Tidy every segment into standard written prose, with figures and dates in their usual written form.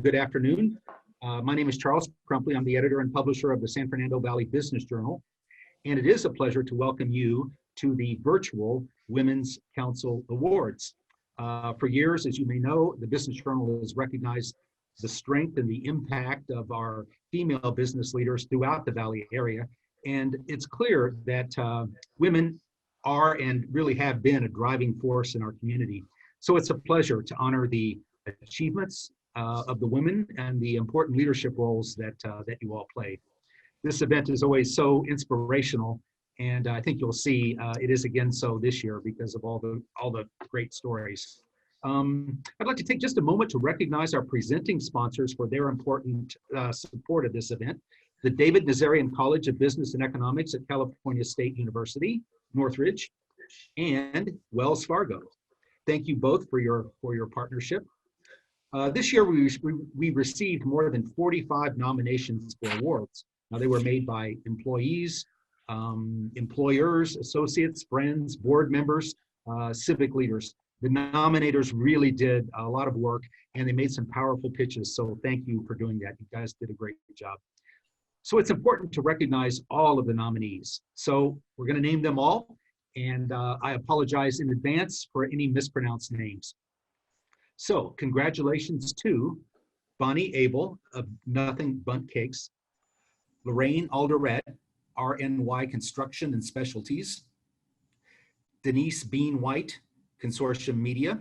Good afternoon. My name is Charles Crumpley. I'm the editor and publisher of the San Fernando Valley Business Journal, and it is a pleasure to welcome you to the virtual Women's Council Awards. For years, as you may know, the Business Journal has recognized the strength and the impact of our female business leaders throughout the Valley area, and it's clear that women are and really have been a driving force in our community. So it's a pleasure to honor the achievements of the women and the important leadership roles that you all play. This event is always so inspirational, and I think you'll see it is again so this year because of all the great stories. I'd like to take just a moment to recognize our presenting sponsors for their important support of this event. The David Nazarian College of Business and Economics at California State University, Northridge, and Wells Fargo. Thank you both for your partnership. This year we received more than 45 nominations for awards. Now they were made by employees, employers, associates, friends, board members, civic leaders. The nominators really did a lot of work and they made some powerful pitches. So thank you for doing that. You guys did a great job. So it's important to recognize all of the nominees. So we're going to name them all. And I apologize in advance for any mispronounced names. So congratulations to Bonnie Abel of Nothing Bundt Cakes, Lorraine Alderette, RNY Construction and Specialties, Denise Bean White, Consortium Media,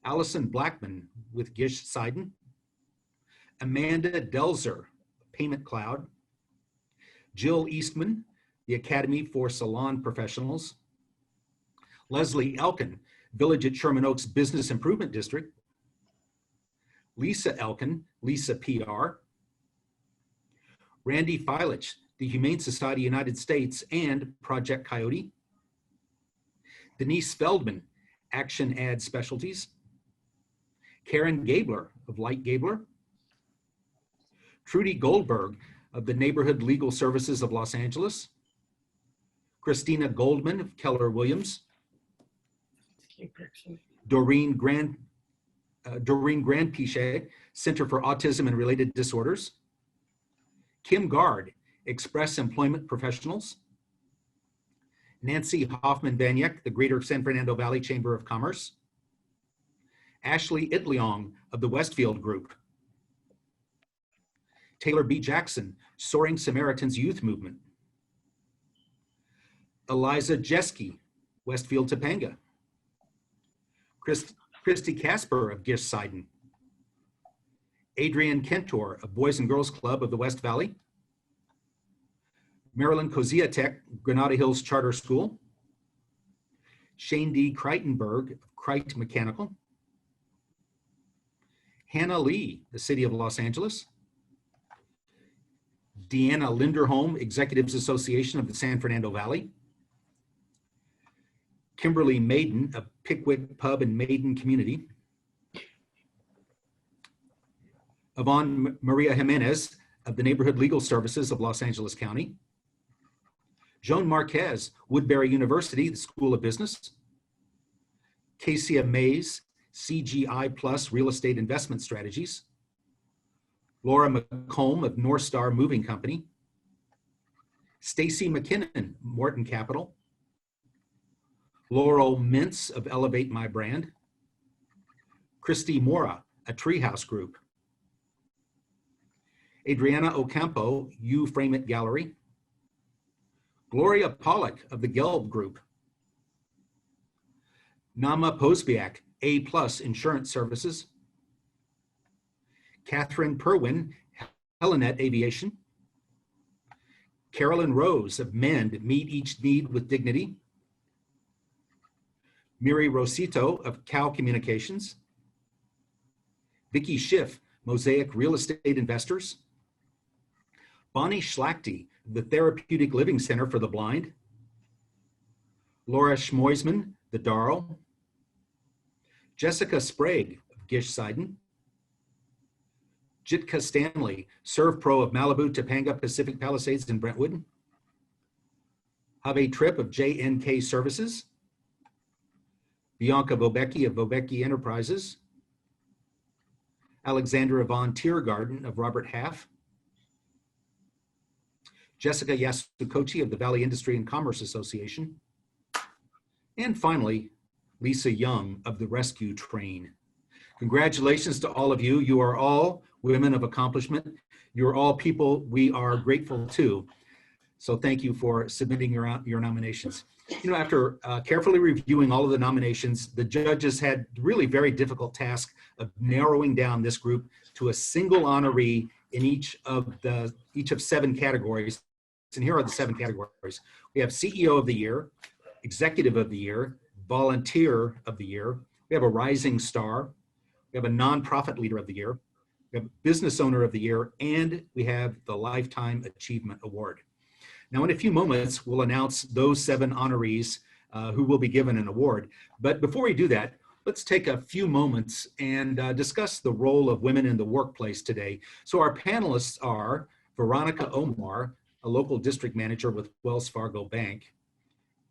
Allison Blackman with Gish Seiden, Amanda Delzer, Payment Cloud, Jill Eastman, the Academy for Salon Professionals, Leslie Elkin, Village at Sherman Oaks Business Improvement District, Lisa Elkin, Lisa PR, Randy Filich, the Humane Society United States and Project Coyote, Denise Feldman, Action Ad Specialties, Karen Gabler of Light Gabler, Trudy Goldberg of the Neighborhood Legal Services of Los Angeles, Christina Goldman of Keller Williams, Doreen Grandpichet, Center for Autism and Related Disorders, Kim Gard, Express Employment Professionals, Nancy Hoffman-Banyek, the Greater San Fernando Valley Chamber of Commerce, Ashley Itliong of the Westfield Group, Taylor B. Jackson, Soaring Samaritans Youth Movement, Eliza Jeske, Westfield Topanga, Christy Casper of Gish Seiden, Adrian Kentor of Boys and Girls Club of the West Valley, Marilyn Koziatek, Granada Hills Charter School, Shane D. Kreitenberg of Kreit Mechanical, Hannah Lee, the City of Los Angeles, Deanna Linderholm, Executives Association of the San Fernando Valley, Kimberly Maiden of Pickwick Pub and Maiden Community, Yvonne Maria Jimenez of the Neighborhood Legal Services of Los Angeles County, Joan Marquez, Woodbury University, the School of Business, Casey Mays, CGI Plus Real Estate Investment Strategies, Laura McComb of North Star Moving Company, Stacy McKinnon, Morton Capital, Laurel Mintz of Elevate My Brand, Christy Mora, a Treehouse Group, Adriana Ocampo, You Frame It Gallery, Gloria Pollack of the Gelb Group, Nama Posbiak, A Plus Insurance Services, Catherine Perwin, Helenet Aviation, Carolyn Rose of Mend, Meet Each Need with Dignity, Miri Rosito of Cow Communications, Vicki Schiff, Mosaic Real Estate Investors, Bonnie Schlachte, the Therapeutic Living Center for the Blind, Laura Schmoisman, the Darl, Jessica Sprague of Gish Seiden, Jitka Stanley, ServPro of Malibu, Topanga, Pacific Palisades, and Brentwood, Have Tripp of JNK Services, Bianca Vobecki of Vobecki Enterprises, Alexandra Von Tiergarten of Robert Half, Jessica Yasukochi of the Valley Industry and Commerce Association, and finally, Lisa Young of the Rescue Train. Congratulations to all of you. You are all women of accomplishment. You're all people we are grateful to. So thank you for submitting your nominations. You know, after carefully reviewing all of the nominations, the judges had really very difficult task of narrowing down this group to a single honoree in each of 7 categories. And here are the 7 categories. We have CEO of the Year, Executive of the Year, Volunteer of the Year. We have a Rising Star. We have a Nonprofit Leader of the Year. We have Business Owner of the Year, and we have the Lifetime Achievement Award. Now, in a few moments, we'll announce those 7 honorees who will be given an award. But before we do that, let's take a few moments and discuss the role of women in the workplace today. So our panelists are Veronica Omar, a local district manager with Wells Fargo Bank,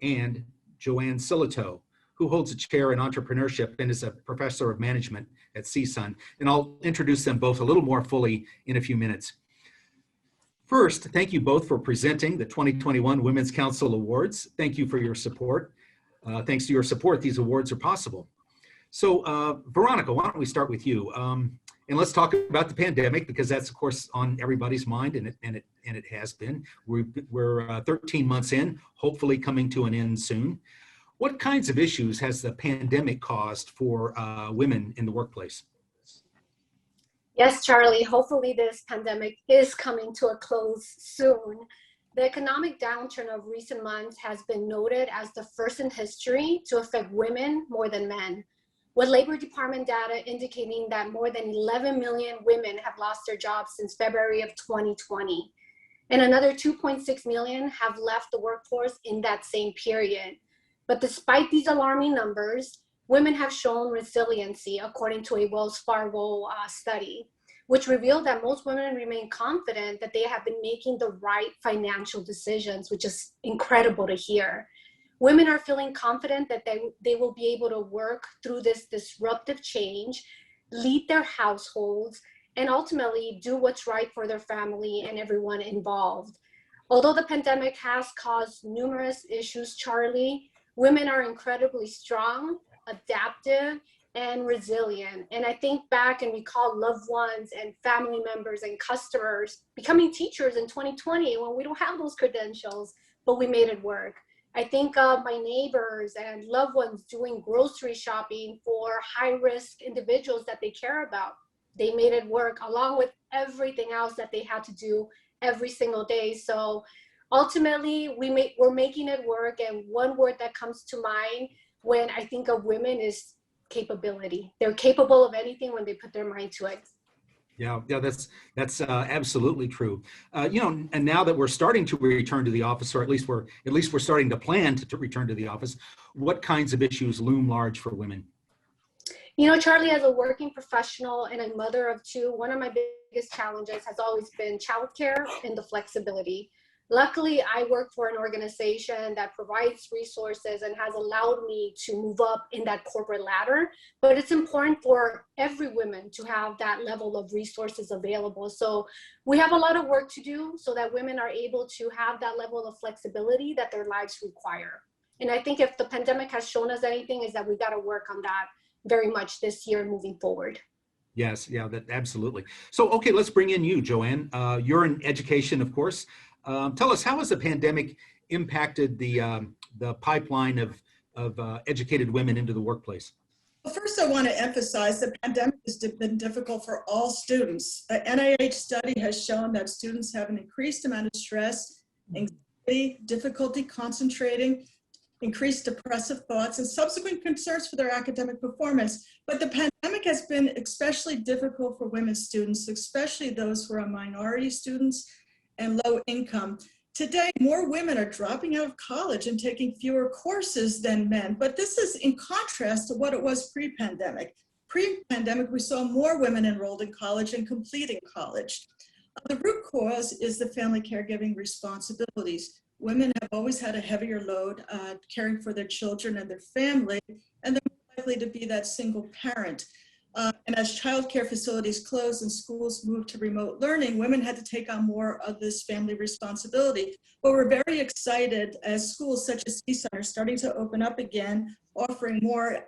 and Joanne Silito, who holds a chair in entrepreneurship and is a professor of management at CSUN. And I'll introduce them both a little more fully in a few minutes. First, thank you both for presenting the 2021 Women's Council Awards. Thank you for your support. Thanks to your support, these awards are possible. So Veronica, why don't we start with you? And let's talk about the pandemic, because that's of course on everybody's mind, and it has been. We're 13 months in, hopefully coming to an end soon. What kinds of issues has the pandemic caused for women in the workplace? Yes, Charlie, hopefully this pandemic is coming to a close soon. The economic downturn of recent months has been noted as the first in history to affect women more than men, with Labor Department data indicating that more than 11 million women have lost their jobs since February of 2020. And another 2.6 million have left the workforce in that same period. But despite these alarming numbers, women have shown resiliency, according to a Wells Fargo study, which revealed that most women remain confident that they have been making the right financial decisions, which is incredible to hear. Women are feeling confident that they will be able to work through this disruptive change, lead their households, and ultimately do what's right for their family and everyone involved. Although the pandemic has caused numerous issues, Charlie, women are incredibly strong, adaptive, and resilient. And I think back and recall loved ones and family members and customers becoming teachers in 2020 when we don't have those credentials, but we made it work. I think of my neighbors and loved ones doing grocery shopping for high-risk individuals that they care about. They made it work along with everything else that they had to do every single day. So ultimately, we're making it work. And one word that comes to mind when I think of women is capability. They're capable of anything when they put their mind to it. Yeah, that's absolutely true. You know, and now that we're starting to return to the office, or at least we're starting to plan to return to the office, what kinds of issues loom large for women? You know, Charlie, as a working professional and a mother of 2, one of my biggest challenges has always been childcare and the flexibility. Luckily, I work for an organization that provides resources and has allowed me to move up in that corporate ladder. But it's important for every woman to have that level of resources available. So we have a lot of work to do so that women are able to have that level of flexibility that their lives require. And I think if the pandemic has shown us anything, is that we got to work on that very much this year moving forward. Yes, yeah, that absolutely. So, okay, let's bring in you, Joanne. You're in education, of course. Tell us, how has the pandemic impacted the pipeline of educated women into the workplace? Well, first, I want to emphasize the pandemic has been difficult for all students. An NIH study has shown that students have an increased amount of stress, anxiety, difficulty concentrating, increased depressive thoughts, and subsequent concerns for their academic performance. But the pandemic has been especially difficult for women students, especially those who are minority students and low income. Today, more women are dropping out of college and taking fewer courses than men, but this is in contrast to what it was pre-pandemic. Pre-pandemic, we saw more women enrolled in college and completing college. The root cause is the family caregiving responsibilities. Women have always had a heavier load caring for their children and their family, and they're more likely to be that single parent. And as childcare facilities closed and schools moved to remote learning, women had to take on more of this family responsibility. But we're very excited as schools such as C-Center are starting to open up again, offering more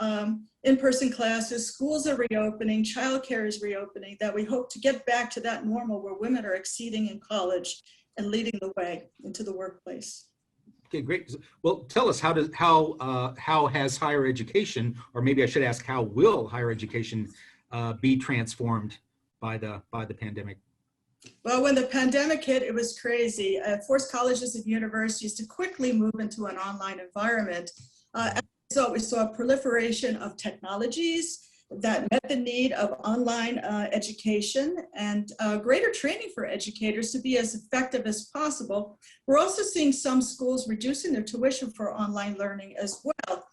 in-person classes, schools are reopening, childcare is reopening, that we hope to get back to that normal where women are exceeding in college and leading the way into the workplace. Okay, great. Well, tell us how has higher education, or maybe I should ask, how will higher education be transformed by the pandemic? Well, when the pandemic hit, it was crazy. It forced colleges and universities to quickly move into an online environment. As a result, we saw a proliferation of technologies that met the need of online education and greater training for educators to be as effective as possible. We're also seeing some schools reducing their tuition for online learning as well.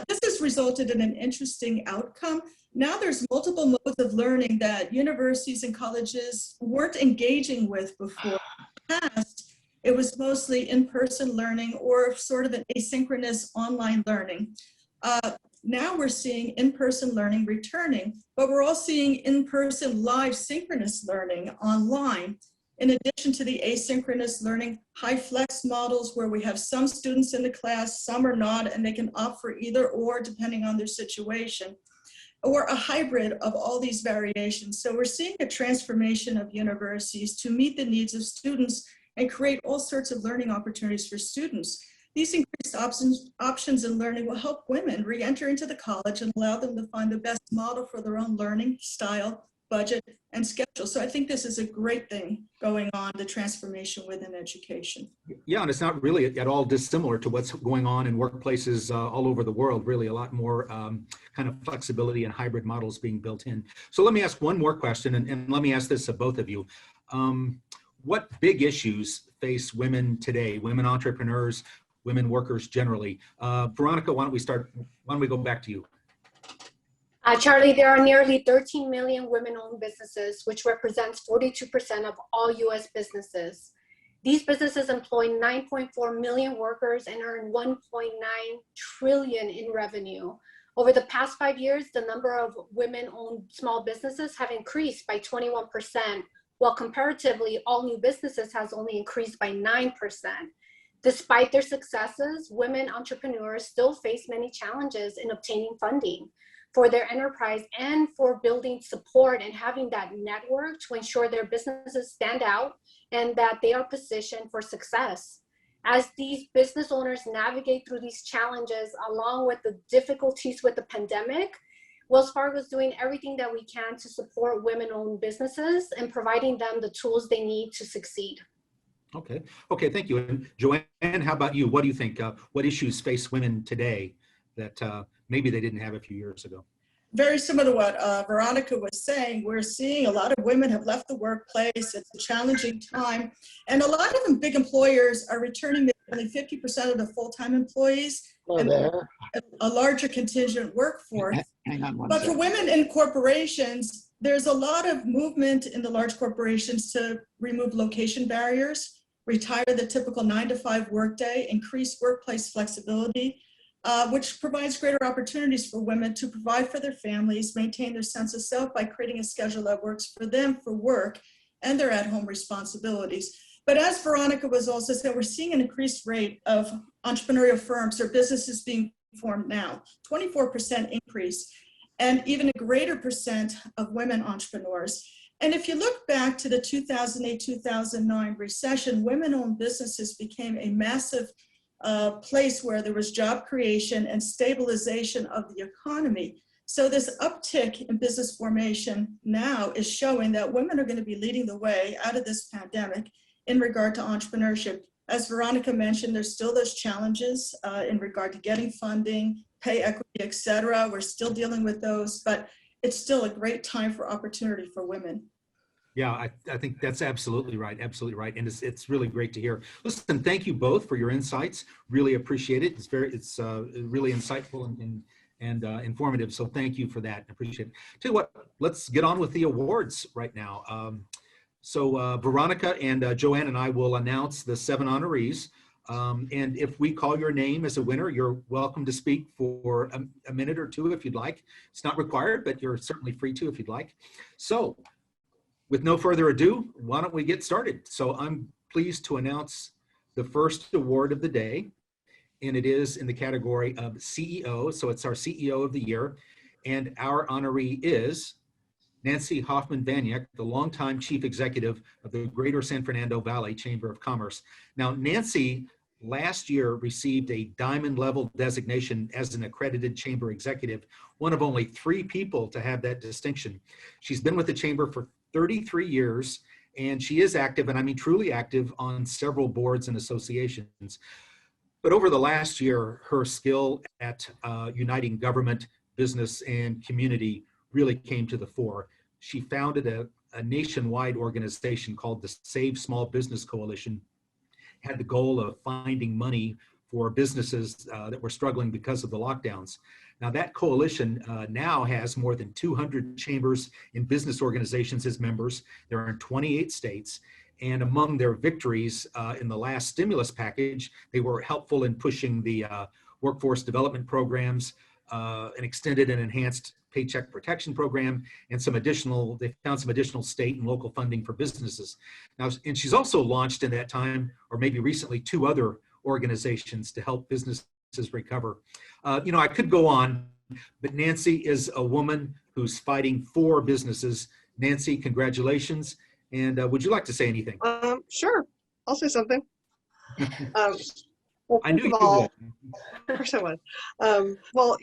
This has resulted in an interesting outcome. Now there's multiple modes of learning that universities and colleges weren't engaging with before. In the past, it was mostly in-person learning or sort of an asynchronous online learning. Now we're seeing in-person learning returning, but we're all seeing in-person live synchronous learning online. In addition to the asynchronous learning, high flex models where we have some students in the class, some are not, and they can opt for either or depending on their situation, or a hybrid of all these variations. So we're seeing a transformation of universities to meet the needs of students and create all sorts of learning opportunities for students. These increased options in learning will help women re-enter into the college and allow them to find the best model for their own learning style, budget, and schedule. So I think this is a great thing going on, the transformation within education. Yeah, and it's not really at all dissimilar to what's going on in workplaces all over the world, really a lot more kind of flexibility and hybrid models being built in. So let me ask one more question, and let me ask this of both of you. What big issues face women today, women entrepreneurs, women workers generally? Veronica, why don't we go back to you? Charlie, there are nearly 13 million women-owned businesses, which represents 42% of all U.S. businesses. These businesses employ 9.4 million workers and earn 1.9 trillion in revenue. Over the past 5 years, the number of women-owned small businesses have increased by 21%, while comparatively, all new businesses has only increased by 9%. Despite their successes, women entrepreneurs still face many challenges in obtaining funding for their enterprise and for building support and having that network to ensure their businesses stand out and that they are positioned for success. As these business owners navigate through these challenges, along with the difficulties with the pandemic, Wells Fargo is doing everything that we can to support women-owned businesses and providing them the tools they need to succeed. Okay, thank you. And Joanne, how about you? What do you think? What issues face women today that maybe they didn't have a few years ago? Very similar to what Veronica was saying, we're seeing a lot of women have left the workplace. It's a challenging time. And a lot of them big employers are returning maybe 50% of the full-time employees and a larger contingent workforce. Hang on one But second. for women in corporations, there's a lot of movement in the large corporations to remove location barriers, retire the typical 9-to-5 workday, increase workplace flexibility, which provides greater opportunities for women to provide for their families, maintain their sense of self by creating a schedule that works for them for work and their at-home responsibilities. But as Veronica was also saying, we're seeing an increased rate of entrepreneurial firms or businesses being formed now, 24% increase, and even a greater percent of women entrepreneurs. And if you look back to the 2008-2009 recession, women-owned businesses became a massive place where there was job creation and stabilization of the economy. So this uptick in business formation now is showing that women are going to be leading the way out of this pandemic in regard to entrepreneurship. As Veronica mentioned, there's still those challenges in regard to getting funding, pay equity, et cetera. We're still dealing with those, but it's still a great time for opportunity for women. Yeah, I think that's absolutely right. Absolutely right. And it's really great to hear. Listen, thank you both for your insights. Really appreciate it. It's really insightful and informative. So thank you for that. I appreciate it. Tell you what, let's get on with the awards right now. So Veronica and Joanne and I will announce the 7 honorees And if we call your name as a winner, you're welcome to speak for a minute or two if you'd like. It's not required, but you're certainly free to if you'd like. So with no further ado, why don't we get started? So I'm pleased to announce the first award of the day, and it is in the category of CEO. So it's our CEO of the year, and our honoree is Nancy Hoffman-Vaniak, the longtime chief executive of the Greater San Fernando Valley Chamber of Commerce. Now, Nancy last year received a diamond level designation as an accredited chamber executive, one of only 3 people to have that distinction. She's been with the chamber for 33 years, and she is active, and I mean truly active, on several boards and associations. But over the last year, her skill at uniting government, business, and community really came to the fore. She founded a nationwide organization called the Save Small Business Coalition, had the goal of finding money for businesses that were struggling because of the lockdowns. Now that coalition now has more than 200 chambers and business organizations as members. They're in 28 states. And among their victories in the last stimulus package, they were helpful in pushing the workforce development programs, an extended and enhanced paycheck protection program, and they found some additional state and local funding for businesses. Now, and she's also launched in that time, or maybe recently, 2 other organizations to help businesses recover. I could go on, but Nancy is a woman who's fighting for businesses. Nancy, congratulations. And would you like to say anything? Sure, I'll say something. Well, I knew you would. would. Of course I would. Well,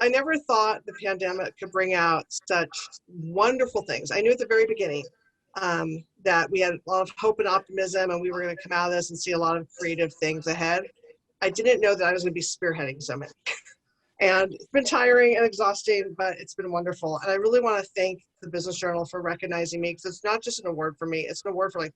I never thought the pandemic could bring out such wonderful things. I knew at the very beginning that we had a lot of hope and optimism, and we were going to come out of this and see a lot of creative things ahead. I didn't know that I was going to be spearheading so many. And it's been tiring and exhausting, but it's been wonderful. And I really want to thank the Business Journal for recognizing me, because it's not just an award for me, it's an award for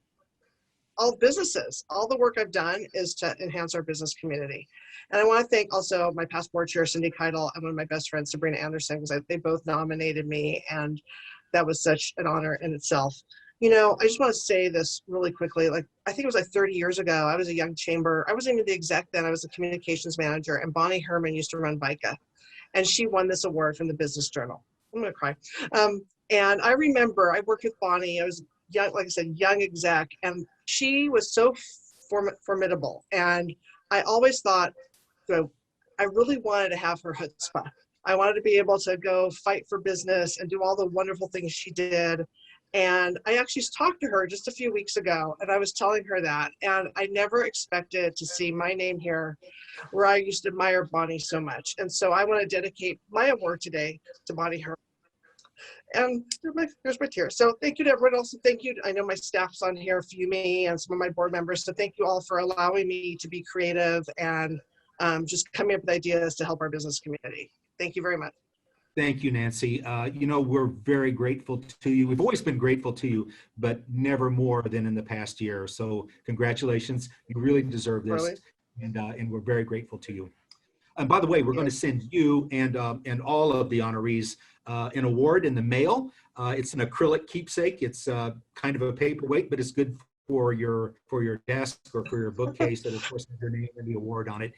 all businesses. All the work I've done is to enhance our business community. And I want to thank also my past board chair, Cindy Keitel, and one of my best friends, Sabrina Anderson, because they both nominated me, and that was such an honor in itself. I just want to say this really quickly. I think it was 30 years ago, I was a young chamber. I wasn't even the exec then, I was the communications manager, and Bonnie Herman used to run VICA. And she won this award from the Business Journal. I'm going to cry. And I remember I worked with Bonnie. I was young, like I said, young exec, and she was so formidable. And I always thought, I really wanted to have her chutzpah. I wanted to be able to go fight for business and do all the wonderful things she did. And I actually talked to her just a few weeks ago, and I was telling her that. And I never expected to see my name here, where I used to admire Bonnie so much. And so I want to dedicate my award today to Bonnie Herman. And there's my tears. So thank you to everyone else. Thank you. I know my staff's on here, Fumi, and some of my board members. So thank you all for allowing me to be creative and just coming up with ideas to help our business community. Thank you very much. Thank you, Nancy. We're very grateful to you. We've always been grateful to you, but never more than in the past year. So congratulations. You really deserve this. Really? And we're very grateful to you. And by the way, we're going to send you and all of the honorees an award in the mail. It's an acrylic keepsake. It's kind of a paperweight, but it's good for your desk or for your bookcase that of course has your name and the award on it.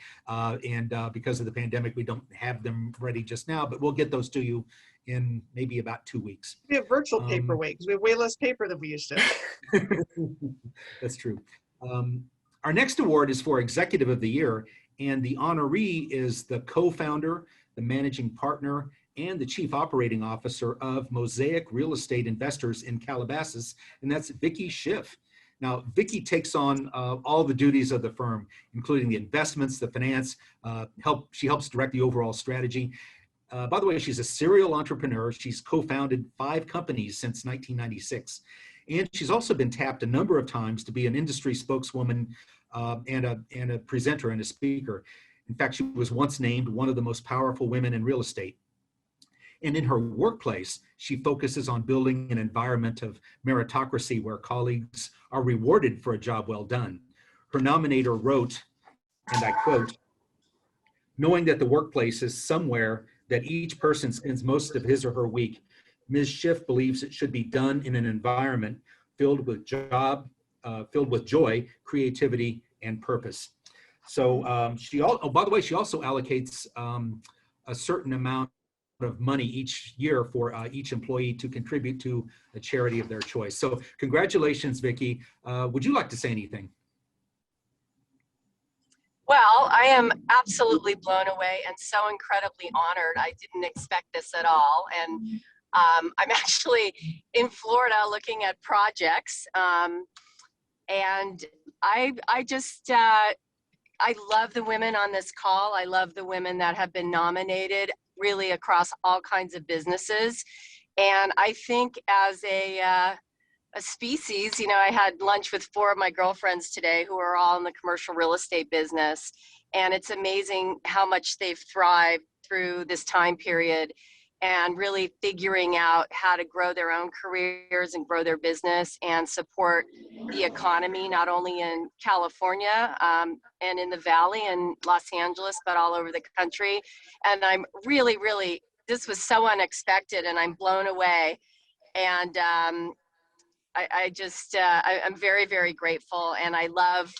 Because of the pandemic, we don't have them ready just now, but we'll get those to you in maybe about 2 weeks. We have virtual paperweight because we have way less paper than we used to. That's true. Our next award is for Executive of the Year, and the honoree is the co-founder, the managing partner, and the chief operating officer of Mosaic Real Estate Investors in Calabasas, and that's Vicki Schiff. Now, Vicki takes on all the duties of the firm, including the investments, the finance, she helps direct the overall strategy. By the way, she's a serial entrepreneur. She's co-founded 5 companies since 1996. And she's also been tapped a number of times to be an industry spokeswoman and a presenter and a speaker. In fact, she was once named one of the most powerful women in real estate. And in her workplace, she focuses on building an environment of meritocracy where colleagues are rewarded for a job well done. Her nominator wrote, and I quote, "Knowing that the workplace is somewhere that each person spends most of his or her week, Ms. Schiff believes it should be done in an environment filled with joy, creativity, and purpose. So by the way, she also allocates a certain amount of money each year for each employee to contribute to a charity of their choice. So congratulations, Vicki. Would you like to say anything? Well, I am absolutely blown away and so incredibly honored. I didn't expect this at all. And I'm actually in Florida looking at projects. And I just, I love the women on this call. I love the women that have been nominated really across all kinds of businesses. And I think as a species, you know, I had lunch with 4 of my girlfriends today who are all in the commercial real estate business. And it's amazing how much they've thrived through this time period and really figuring out how to grow their own careers and grow their business and support the economy, not only in California and in the Valley and Los Angeles, but all over the country. And I'm really, really, this was so unexpected and I'm blown away. And I'm very, very grateful. And I love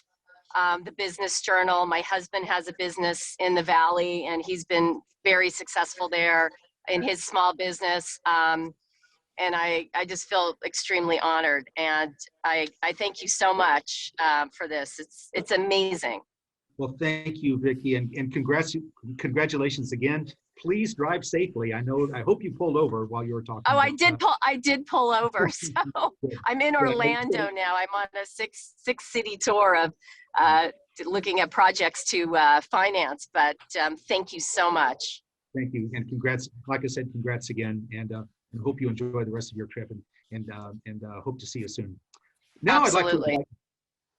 the Business Journal. My husband has a business in the Valley and he's been very successful there in his small business. And I just feel extremely honored. And I thank you so much for this. It's amazing. Well, thank you, Vicki, and congratulations again. Please drive safely. I hope you pulled over while you were talking. Oh, I did pull over. So I'm in Orlando now. I'm on a six city tour of looking at projects to finance, but thank you so much. Thank you, and congrats. Like I said, congrats again, and hope you enjoy the rest of your trip, and hope to see you soon. Now, absolutely. I'd like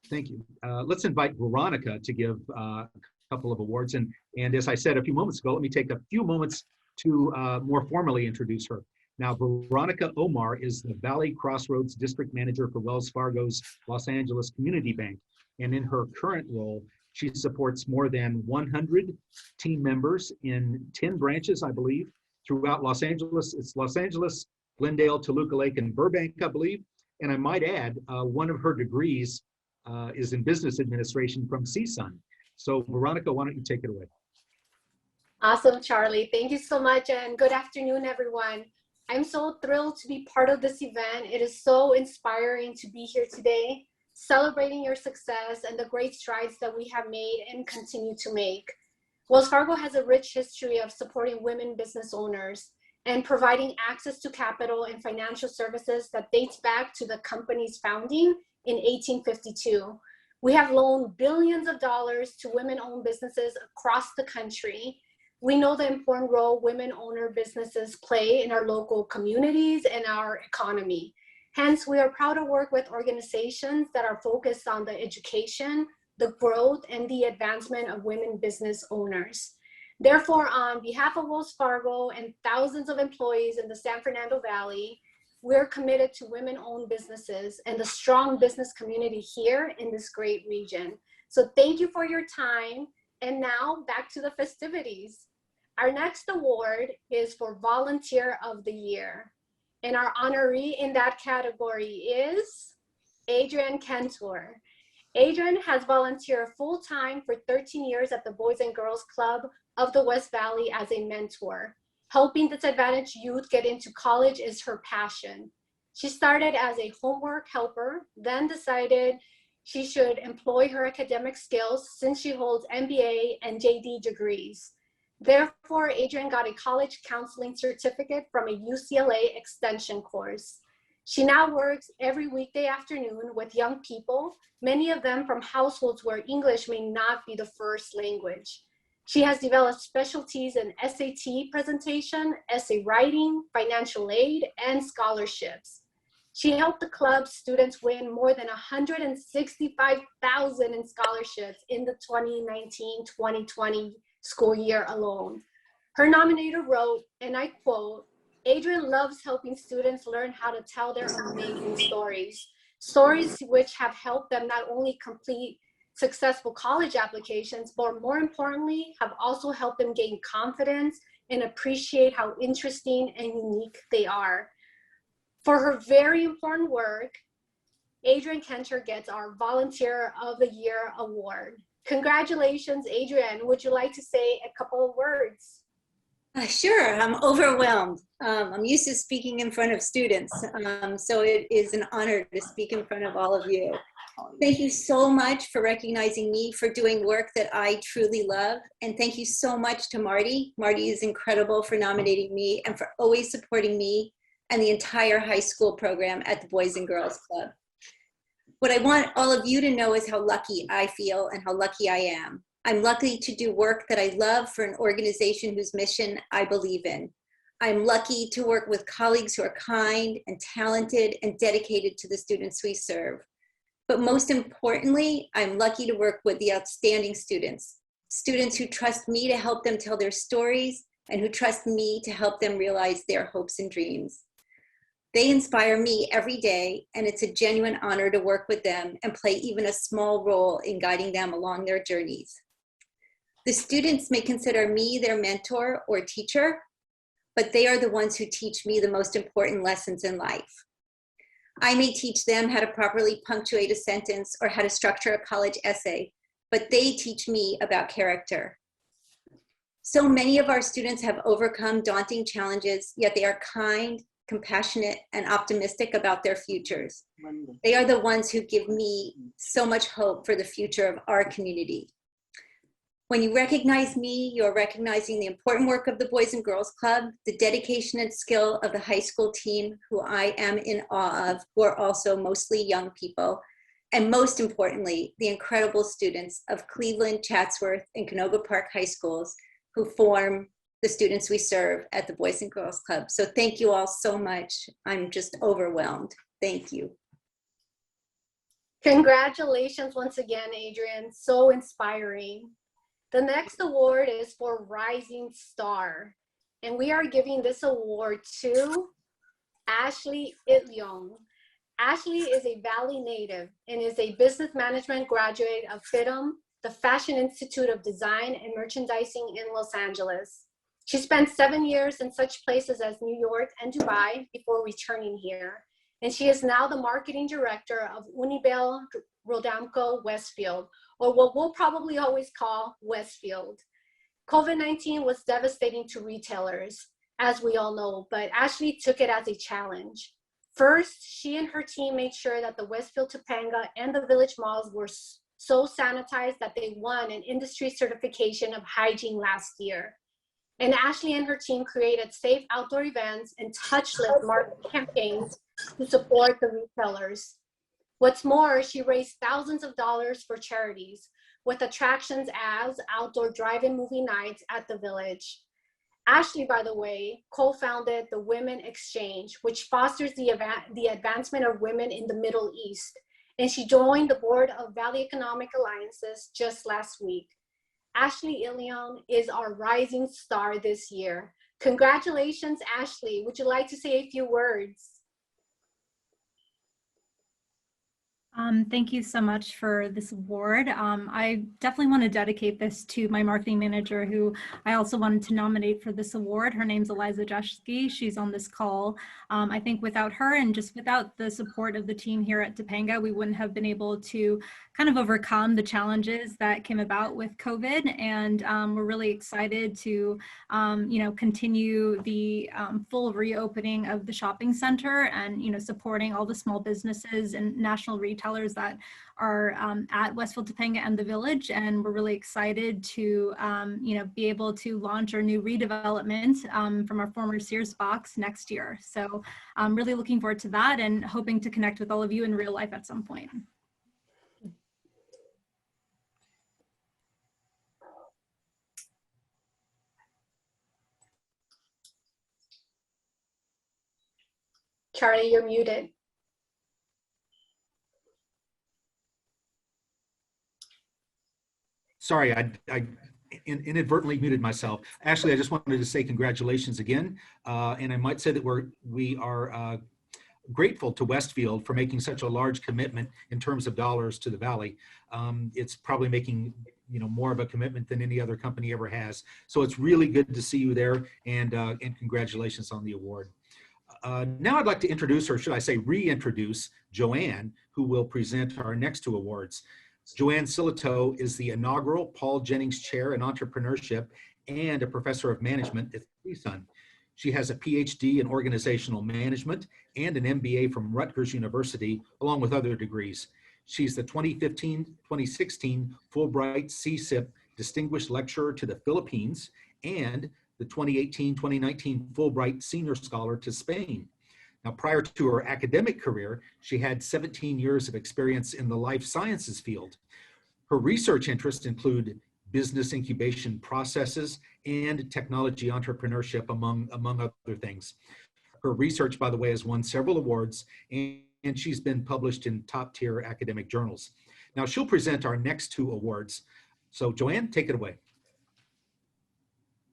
to thank you. Let's invite Veronica to give a couple of awards, and as I said a few moments ago, let me take a few moments to more formally introduce her. Now, Veronica Omar is the Valley Crossroads District Manager for Wells Fargo's Los Angeles Community Bank, and in her current role, she supports more than 100 team members in 10 branches, I believe, throughout Los Angeles. It's Los Angeles, Glendale, Toluca Lake, and Burbank, I believe. And I might add, one of her degrees is in business administration from CSUN. So Veronica, why don't you take it away? Awesome, Charlie. Thank you so much, and good afternoon, everyone. I'm so thrilled to be part of this event. It is so inspiring to be here today, celebrating your success and the great strides that we have made and continue to make. Wells Fargo has a rich history of supporting women business owners and providing access to capital and financial services that dates back to the company's founding in 1852. We have loaned billions of dollars to women-owned businesses across the country. We know the important role women-owned businesses play in our local communities and our economy. Hence, we are proud to work with organizations that are focused on the education, the growth, and the advancement of women business owners. Therefore, on behalf of Wells Fargo and thousands of employees in the San Fernando Valley, we're committed to women-owned businesses and the strong business community here in this great region. So thank you for your time. And now back to the festivities. Our next award is for Volunteer of the Year. And our honoree in that category is Adrienne Cantor. Adrienne has volunteered full-time for 13 years at the Boys and Girls Club of the West Valley as a mentor. Helping disadvantaged youth get into college is her passion. She started as a homework helper, then decided she should employ her academic skills since she holds MBA and JD degrees. Therefore, Adrienne got a college counseling certificate from a UCLA extension course. She now works every weekday afternoon with young people, many of them from households where English may not be the first language. She has developed specialties in SAT presentation, essay writing, financial aid, and scholarships. She helped the club's students win more than $165,000 in scholarships in the 2019-2020 school year alone. Her nominator wrote, and I quote, "Adrienne loves helping students learn how to tell their amazing stories, stories which have helped them not only complete successful college applications, but more importantly, have also helped them gain confidence and appreciate how interesting and unique they are." For her very important work, Adrian Kenter gets our Volunteer of the Year award. Congratulations, Adrian. Would you like to say a couple of words? Sure, I'm overwhelmed. I'm used to speaking in front of students, so it is an honor to speak in front of all of you. Thank you so much for recognizing me for doing work that I truly love. And thank you so much to Marty. Marty is incredible for nominating me and for always supporting me and the entire high school program at the Boys and Girls Club. What I want all of you to know is how lucky I feel and how lucky I am. I'm lucky to do work that I love for an organization whose mission I believe in. I'm lucky to work with colleagues who are kind and talented and dedicated to the students we serve. But most importantly, I'm lucky to work with the outstanding students, students who trust me to help them tell their stories and who trust me to help them realize their hopes and dreams. They inspire me every day, and it's a genuine honor to work with them and play even a small role in guiding them along their journeys. The students may consider me their mentor or teacher, but they are the ones who teach me the most important lessons in life. I may teach them how to properly punctuate a sentence or how to structure a college essay, but they teach me about character. So many of our students have overcome daunting challenges, yet they are kind, compassionate, and optimistic about their futures. They are the ones who give me so much hope for the future of our community. When you recognize me, you're recognizing the important work of the Boys and Girls Club, the dedication and skill of the high school team, who I am in awe of, who are also mostly young people, and most importantly, the incredible students of Cleveland, Chatsworth, and Canoga Park High Schools who form the students we serve at the Boys and Girls Club. So thank you all so much. I'm just overwhelmed. Thank you. Congratulations once again, Adrian. So inspiring. The next award is for Rising Star, and we are giving this award to Ashley Itliong. Ashley is a Valley native and is a business management graduate of FITM, the Fashion Institute of Design and Merchandising in Los Angeles. She spent 7 years in such places as New York and Dubai before returning here, and she is now the marketing director of Unibel Rodamco Westfield, or what we'll probably always call Westfield. COVID-19 was devastating to retailers, as we all know, but Ashley took it as a challenge. First, she and her team made sure that the Westfield Topanga and the Village malls were so sanitized that they won an industry certification of hygiene last year. And Ashley and her team created safe outdoor events and touchless market campaigns to support the retailers. What's more, she raised thousands of dollars for charities with attractions as outdoor drive-in movie nights at the Village. Ashley, by the way, co-founded the Women Exchange, which fosters the advancement of women in the Middle East. And she joined the board of Valley Economic Alliances just last week. Ashley Itliong is our rising star this year. Congratulations, Ashley. Would you like to say a few words? Thank you so much for this award. I definitely want to dedicate this to my marketing manager, who I also wanted to nominate for this award. Her name's Eliza Jeschke. She's on this call. I think without her and just without the support of the team here at Topanga, we wouldn't have been able to kind of overcome the challenges that came about with COVID. And we're really excited to, continue the full reopening of the shopping center and, supporting all the small businesses and national retailers that are at Westfield Topanga and the Village. And we're really excited to, be able to launch our new redevelopment from our former Sears box next year. So I'm really looking forward to that and hoping to connect with all of you in real life at some point. Charlie, you're muted. Sorry, I inadvertently muted myself. Ashley, I just wanted to say congratulations again. And I might say that we are grateful to Westfield for making such a large commitment in terms of dollars to the Valley. It's probably making more of a commitment than any other company ever has. So it's really good to see you there, and congratulations on the award. Now I'd like to introduce, or should I say reintroduce, Joanne, who will present our next two awards. Joanne Silito is the inaugural Paul Jennings Chair in Entrepreneurship and a Professor of Management at CSUN. She has a PhD in Organizational Management and an MBA from Rutgers University, along with other degrees. She's the 2015-2016 Fulbright CSIP Distinguished Lecturer to the Philippines and the 2018-2019 Fulbright Senior Scholar to Spain. Now, prior to her academic career, she had 17 years of experience in the life sciences field. Her research interests include business incubation processes and technology entrepreneurship, among other things. Her research, by the way, has won several awards, and she's been published in top-tier academic journals. Now, she'll present our next two awards. So, Joanne, take it away.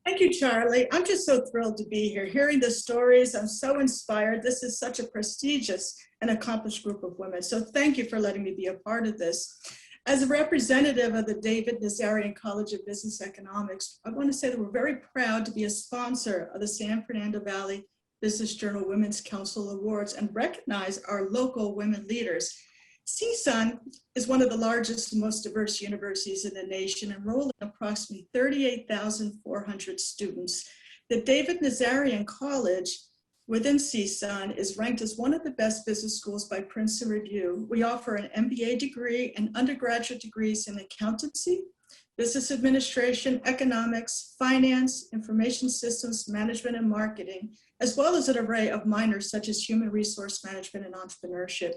Thank you, Charlie. I'm just so thrilled to be here. Hearing the stories, I'm so inspired. This is such a prestigious and accomplished group of women. So thank you for letting me be a part of this. As a representative of the David Nazarian College of Business Economics, I want to say that we're very proud to be a sponsor of the San Fernando Valley Business Journal Women's Council Awards and recognize our local women leaders. CSUN is one of the largest and most diverse universities in the nation, enrolling approximately 38,400 students. The David Nazarian College within CSUN is ranked as one of the best business schools by Princeton Review. We offer an MBA degree and undergraduate degrees in accountancy, business administration, economics, finance, information systems, management, and marketing, as well as an array of minors such as human resource management and entrepreneurship.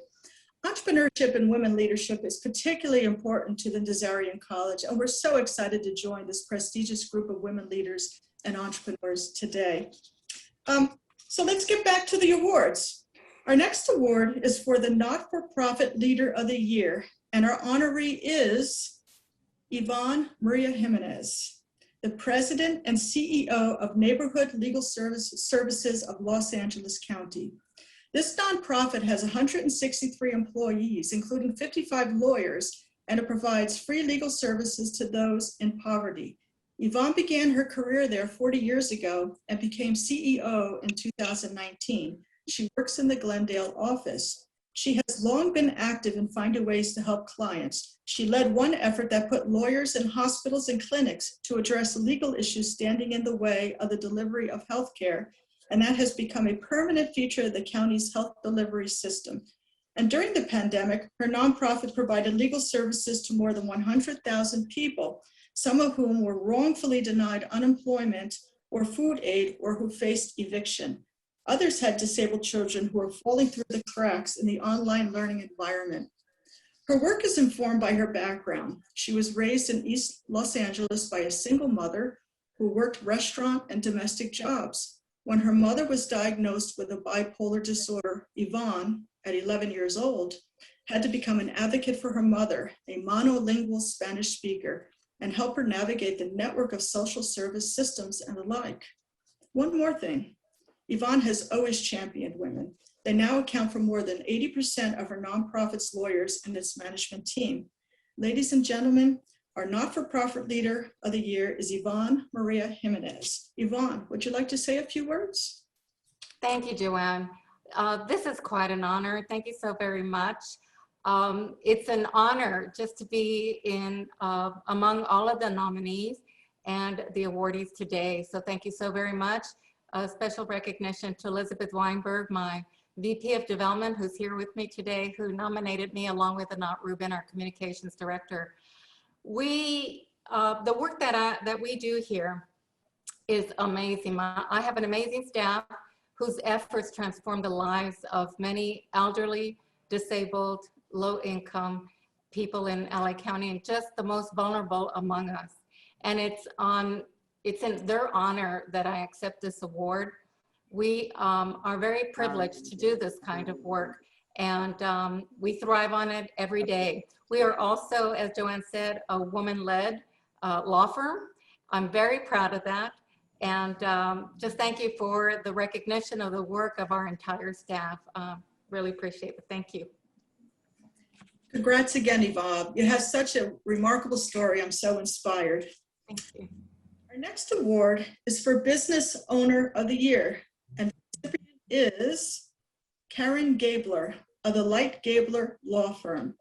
Entrepreneurship and women leadership is particularly important to the Nazarian College, and we're so excited to join this prestigious group of women leaders and entrepreneurs today. So let's get back to the awards. Our next award is for the Not-for-Profit Leader of the Year, and our honoree is Yvonne Maria Jimenez, the President and CEO of Neighborhood Legal Services of Los Angeles County. This nonprofit has 163 employees, including 55 lawyers, and it provides free legal services to those in poverty. Yvonne began her career there 40 years ago and became CEO in 2019. She works in the Glendale office. She has long been active in finding ways to help clients. She led one effort that put lawyers in hospitals and clinics to address legal issues standing in the way of the delivery of healthcare, and that has become a permanent feature of the county's health delivery system. And during the pandemic, her nonprofit provided legal services to more than 100,000 people, some of whom were wrongfully denied unemployment or food aid or who faced eviction. Others had disabled children who were falling through the cracks in the online learning environment. Her work is informed by her background. She was raised in East Los Angeles by a single mother who worked restaurant and domestic jobs. When her mother was diagnosed with a bipolar disorder, Yvonne, at 11 years old, had to become an advocate for her mother, a monolingual Spanish speaker, and help her navigate the network of social service systems and the like. One more thing, Yvonne has always championed women. They now account for more than 80% of her nonprofit's lawyers and its management team. Ladies and gentlemen, our Not-for-Profit Leader of the Year is Yvonne Maria Jimenez. Yvonne, would you like to say a few words? Thank you, Joanne. This is quite an honor. Thank you so very much. It's an honor just to be in among all of the nominees and the awardees today. So thank you so very much. A special recognition to Elizabeth Weinberg, my VP of Development, who's here with me today, who nominated me along with Anat Rubin, our Communications Director. The work that we do here is amazing. I have an amazing staff whose efforts transform the lives of many elderly, disabled, low-income people in LA County and just the most vulnerable among us. And it's in their honor that I accept this award. We are very privileged to do this kind of work, and we thrive on it every day. We are also, as Joanne said, a woman-led law firm. I'm very proud of that. And just thank you for the recognition of the work of our entire staff. Really appreciate it. Thank you. Congrats again, Yvonne. You have such a remarkable story. I'm so inspired. Thank you. Our next award is for Business Owner of the Year, and the recipient is Karen Gabler of the Light Gabler Law Firm.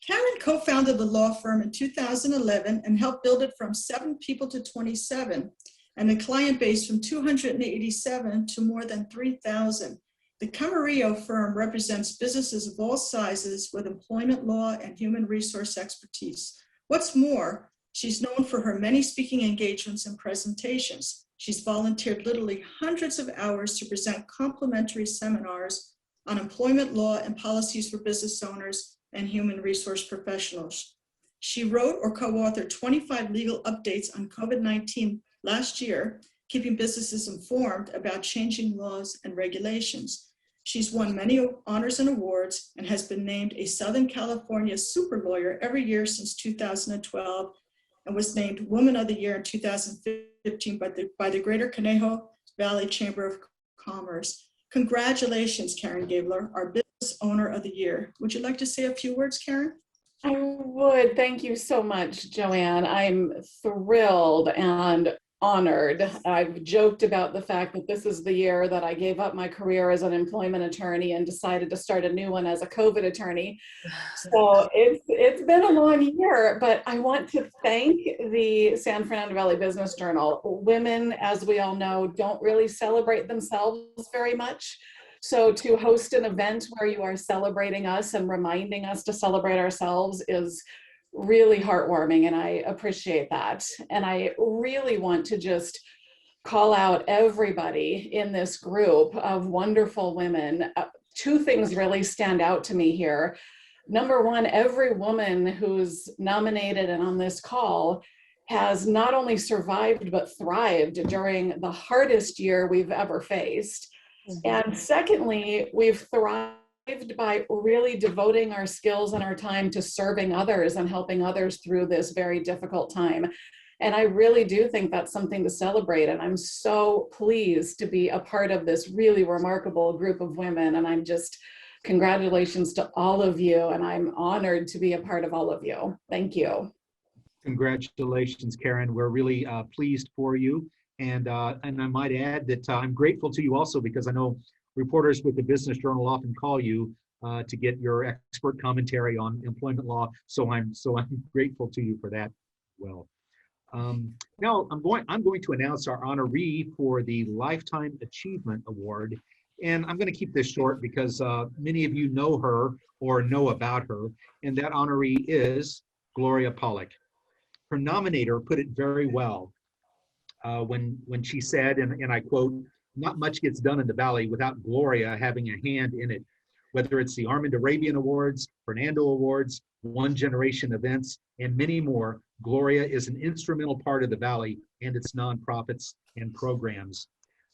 Karen co-founded the law firm in 2011 and helped build it from 7 people to 27, and a client base from 287 to more than 3,000. The Camarillo firm represents businesses of all sizes with employment law and human resource expertise. What's more, she's known for her many speaking engagements and presentations. She's volunteered literally hundreds of hours to present complimentary seminars on employment law and policies for business owners and human resource professionals. She wrote or co-authored 25 legal updates on COVID-19 last year, keeping businesses informed about changing laws and regulations. She's won many honors and awards and has been named a Southern California super lawyer every year since 2012 and was named Woman of the Year in 2015 by the Greater Conejo Valley Chamber of Commerce. Congratulations, Karen Gabler, our Business Owner of the Year. Would you like to say a few words, Karen? I would. Thank you so much, Joanne. I'm thrilled and honored. I've joked about the fact that this is the year that I gave up my career as an employment attorney and decided to start a new one as a COVID attorney. So it's been a long year, but I want to thank the San Fernando Valley Business Journal. Women, as we all know, don't really celebrate themselves very much. So to host an event where you are celebrating us and reminding us to celebrate ourselves is really heartwarming, and I appreciate that. And I really want to just call out everybody in this group of wonderful women. 2 things really stand out to me here. Number one, every woman who's nominated and on this call has not only survived but thrived during the hardest year we've ever faced. And secondly, we've thrived by really devoting our skills and our time to serving others and helping others through this very difficult time. And I really do think that's something to celebrate. And I'm so pleased to be a part of this really remarkable group of women. And I'm just, congratulations to all of you. And I'm honored to be a part of all of you. Thank you. Congratulations, Karen. We're really pleased for you. And I might add that I'm grateful to you also, because I know reporters with the Business Journal often call you to get your expert commentary on employment law. So I'm grateful to you for that. Well, now I'm going to announce our honoree for the Lifetime Achievement Award, and I'm going to keep this short because many of you know her or know about her, and that honoree is Gloria Pollock. Her nominator put it very well when she said, and I quote, "Not much gets done in the Valley without Gloria having a hand in it. Whether it's the Armand Arabian Awards, Fernando Awards, One Generation events, and many more, Gloria is an instrumental part of the Valley and its nonprofits and programs."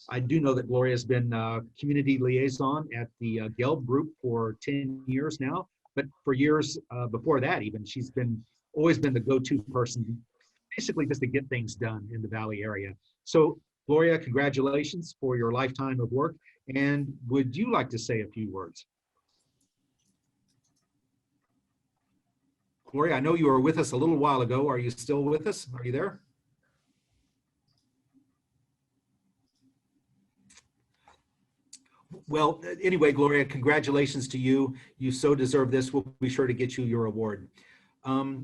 I do know that Gloria has been community liaison at the Gelb Group for 10 years now, but for years before that even, she's always been the go-to person, basically just to get things done in the Valley area. So Gloria, congratulations for your lifetime of work. And would you like to say a few words? Gloria, I know you were with us a little while ago. Are you still with us? Are you there? Well, anyway, Gloria, congratulations to you. You so deserve this. We'll be sure to get you your award.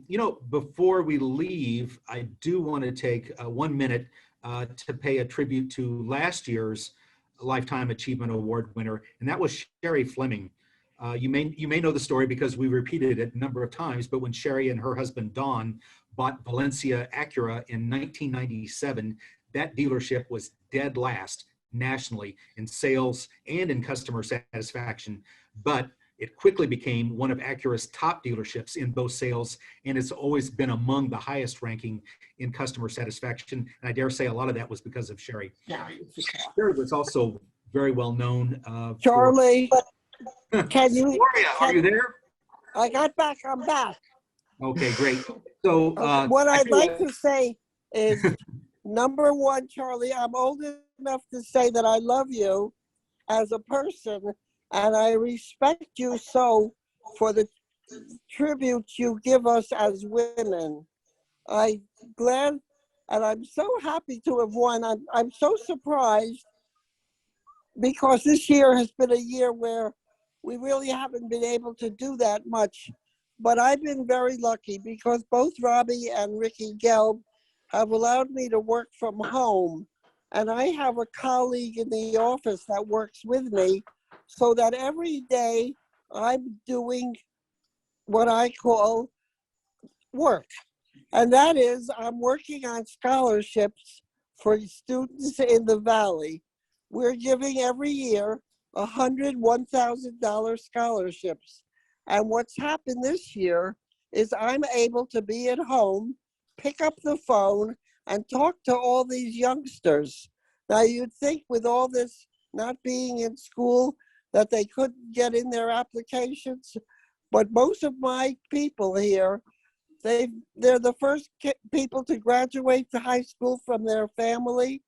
You know, before we leave, I do want to take 1 minute to pay a tribute to last year's Lifetime Achievement Award winner, and that was Sherry Fleming. You may know the story because we repeated it a number of times, but when Sherry and her husband Don bought Valencia Acura in 1997, that dealership was dead last nationally in sales and in customer satisfaction, but it quickly became one of Acura's top dealerships in both sales, and it's always been among the highest ranking in customer satisfaction. And I dare say a lot of that was because of Sherry. Sherry was also very well known. Charlie, can you? Gloria, are you there? I got back. I'm back. Okay, great. So what I'd like to say is, number one, Charlie, I'm old enough to say that I love you as a person. And I respect you so for the tribute you give us as women. I'm glad, and I'm so happy to have won. I'm so surprised because this year has been a year where we really haven't been able to do that much. But I've been very lucky because both Robbie and Ricky Gelb have allowed me to work from home. And I have a colleague in the office that works with me so that every day I'm doing what I call work. And that is, I'm working on scholarships for students in the Valley. We're giving every year 100 $1,000 scholarships. And what's happened this year is I'm able to be at home, pick up the phone, and talk to all these youngsters. Now, you'd think with all this not being in school that they couldn't get in their applications, but most of my people here, they're the first people to graduate to high school from their family,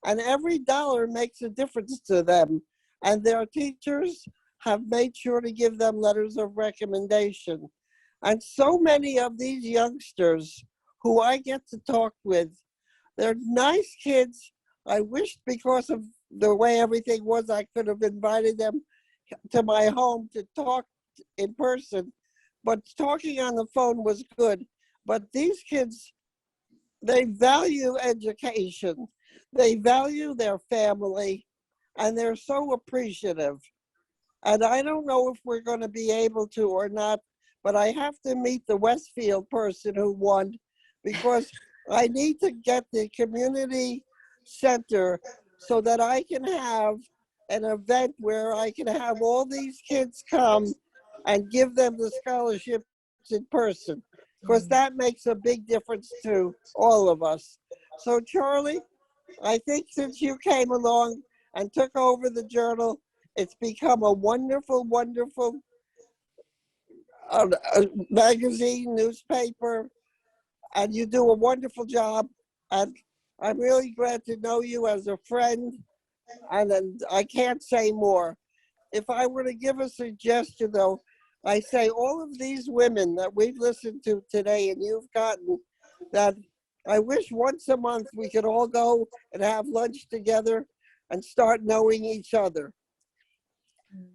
and every dollar makes a difference to them. And their teachers have made sure to give them letters of recommendation. And so many of these youngsters who I get to talk with, they're nice kids. I wish because of the way everything was, I could have invited them to my home to talk in person, but talking on the phone was good. But these kids, they value education, they value their family, and they're so appreciative. And I don't know if we're going to be able to or not, but I have to meet the Westfield person who won, because I need to get the community center so that I can have an event where I can have all these kids come and give them the scholarships in person, because that makes a big difference to all of us. So Charlie, I think since you came along and took over the Journal, it's become a wonderful, wonderful magazine, newspaper, and you do a wonderful job. And I'm really glad to know you as a friend, and I can't say more. If I were to give a suggestion, though, I say all of these women that we've listened to today and you've gotten, that I wish once a month we could all go and have lunch together and start knowing each other,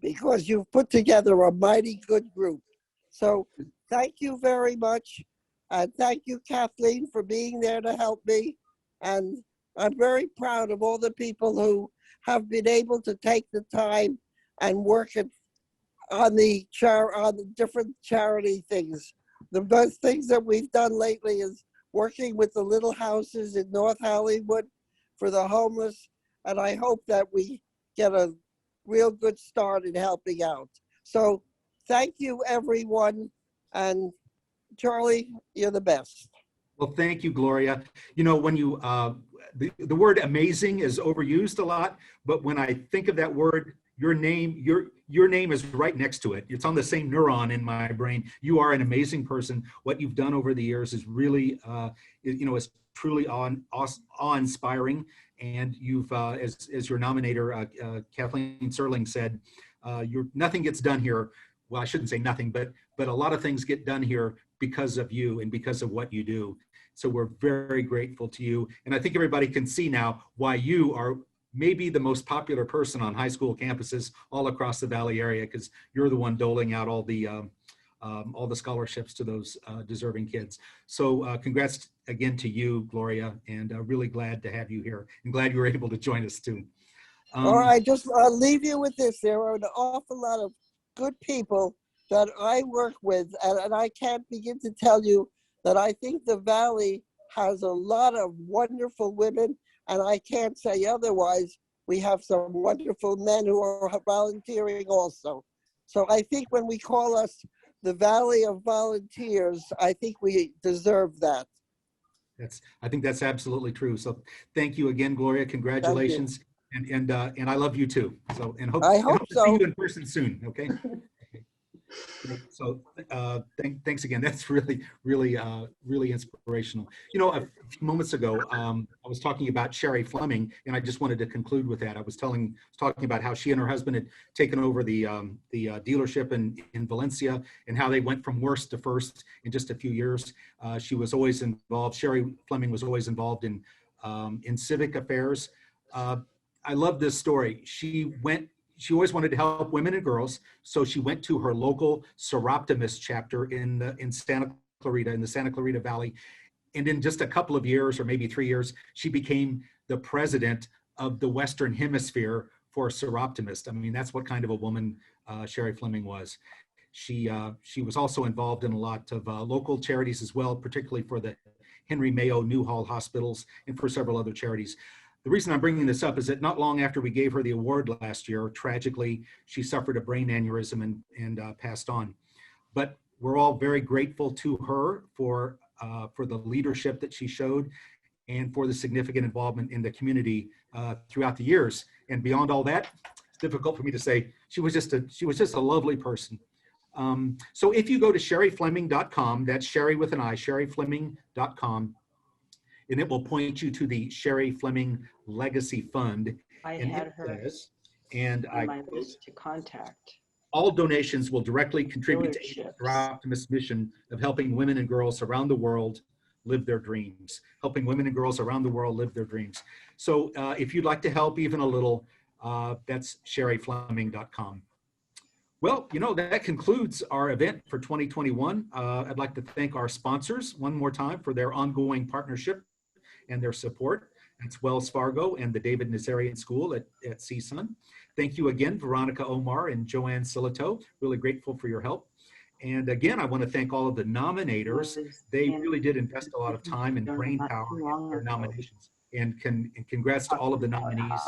because you've put together a mighty good group. So thank you very much. And thank you, Kathleen, for being there to help me. And I'm very proud of all the people who have been able to take the time and work on the different charity things. The best things that we've done lately is working with the little houses in North Hollywood for the homeless. And I hope that we get a real good start in helping out. So thank you, everyone. And Charlie, you're the best. Well, thank you, Gloria. You know, when you, the word amazing is overused a lot, but when I think of that word, your name is right next to it. It's on the same neuron in my brain. You are an amazing person. What you've done over the years is really, is truly awe-inspiring. And you've, as your nominator, Kathleen Serling said, nothing gets done here. Well, I shouldn't say nothing, but a lot of things get done here because of you and because of what you do. So we're very grateful to you. And I think everybody can see now why you are maybe the most popular person on high school campuses all across the Valley area, because you're the one doling out all the scholarships to those deserving kids. So congrats again to you, Gloria, and really glad to have you here, and glad you were able to join us too. All right, I'll leave you with this. There are an awful lot of good people that I work with, and I can't begin to tell you that I think the Valley has a lot of wonderful women, and I can't say otherwise. We have some wonderful men who are volunteering also. So I think when we call us the Valley of Volunteers, I think we deserve that. I think that's absolutely true. So thank you again, Gloria. Congratulations. And I love you too. So, and hope to see you in person soon. Okay. So thanks again. That's really inspirational. You know, a few moments ago, I was talking about Sherry Fleming, and I just wanted to conclude with that. I was talking about how she and her husband had taken over the dealership in Valencia, and how they went from worst to first in just a few years. She was always involved. Sherry Fleming was always involved in civic affairs. I love this story. She always wanted to help women and girls, so she went to her local Seroptimist chapter in Santa Clarita, in the Santa Clarita Valley. And in just a couple of years, or maybe 3 years, she became the president of the Western Hemisphere for Seroptimist. I mean, that's what kind of a woman Sherry Fleming was. She was also involved in a lot of local charities as well, particularly for the Henry Mayo Newhall hospitals and for several other charities. The reason I'm bringing this up is that not long after we gave her the award last year, tragically, she suffered a brain aneurysm and passed on. But we're all very grateful to her for the leadership that she showed and for the significant involvement in the community throughout the years. And beyond all that, it's difficult for me to say. She was just a lovely person. So if you go to sherryfleming.com, that's Sherry with an I, sherryfleming.com, and it will point you to the Sherry Fleming Legacy Fund. I and had her and on my list to contact. All donations will directly contribute to Stewardships. our Optimist mission of helping women and girls around the world live their dreams, helping women and girls around the world live their dreams. So if you'd like to help even a little, that's sherryfleming.com. Well, you know, that concludes our event for 2021. I'd like to thank our sponsors one more time for their ongoing partnership and their support. That's Wells Fargo and the David Nazarian School at CSUN. Thank you again, Veronica Omar and Joanne Silito. Really grateful for your help. And again, I want to thank all of the nominators. They really did invest a lot of time and brain power in their nominations. And congrats to all of the nominees.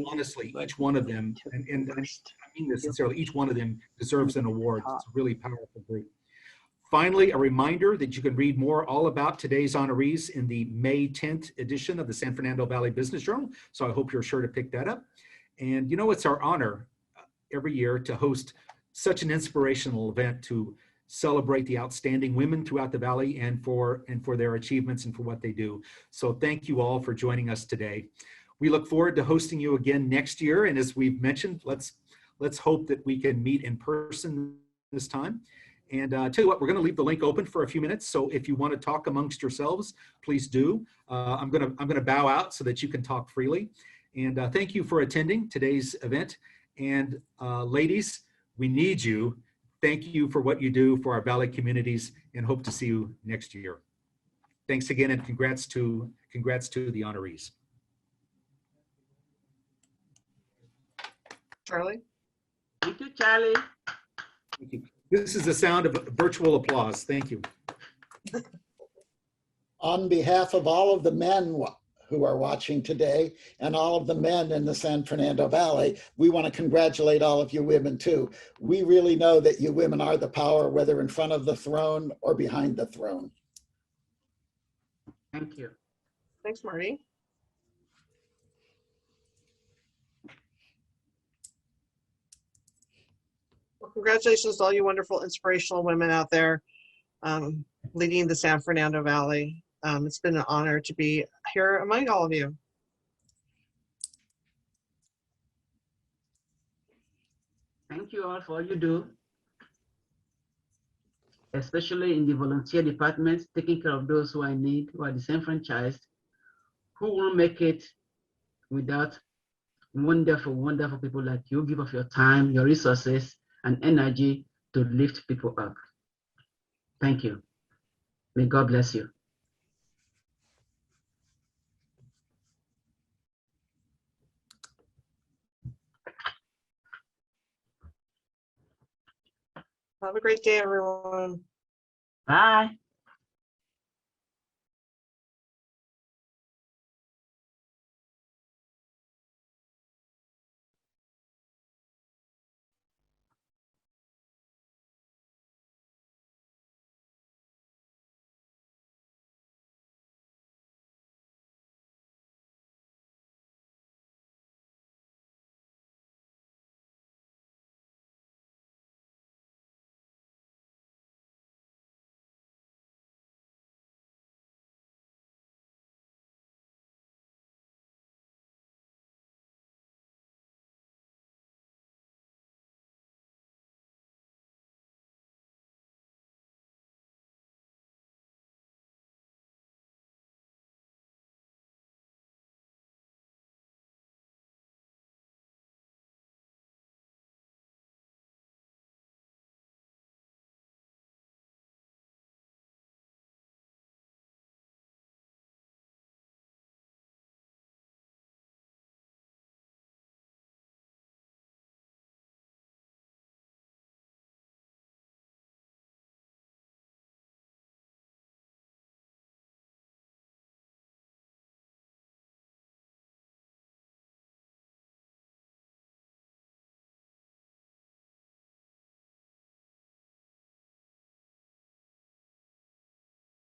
Honestly, each one of them, and I mean this sincerely, each one of them deserves an award. It's a really powerful group. Finally, a reminder that you can read more all about today's honorees in the May 10th edition of the San Fernando Valley Business Journal. So I hope you're sure to pick that up. And you know, it's our honor every year to host such an inspirational event to celebrate the outstanding women throughout the Valley and for their achievements and for what they do. So thank you all for joining us today. We look forward to hosting you again next year. And as we've mentioned, let's hope that we can meet in person this time. And tell you what, we're going to leave the link open for a few minutes. So if you want to talk amongst yourselves, please do. I'm going to bow out so that you can talk freely. And thank you for attending today's event. And ladies, we need you. Thank you for what you do for our Valley communities, and hope to see you next year. Thanks again, and congrats to the honorees. Charlie? Thank you, Charlie. Thank you. This is the sound of virtual applause. Thank you. On behalf of all of the men who are watching today and all of the men in the San Fernando Valley, we want to congratulate all of you women too. We really know that you women are the power, whether in front of the throne or behind the throne. Thank you. Thanks, Marty. Well, congratulations to all you wonderful, inspirational women out there leading the San Fernando Valley. It's been an honor to be here among all of you. Thank you all for all you do, especially in the volunteer departments, taking care of those who are in need, who are disenfranchised, who won't make it without wonderful, wonderful people like you. Give of your time, your resources, and energy to lift people up. Thank you. May God bless you. Have a great day, everyone. Bye.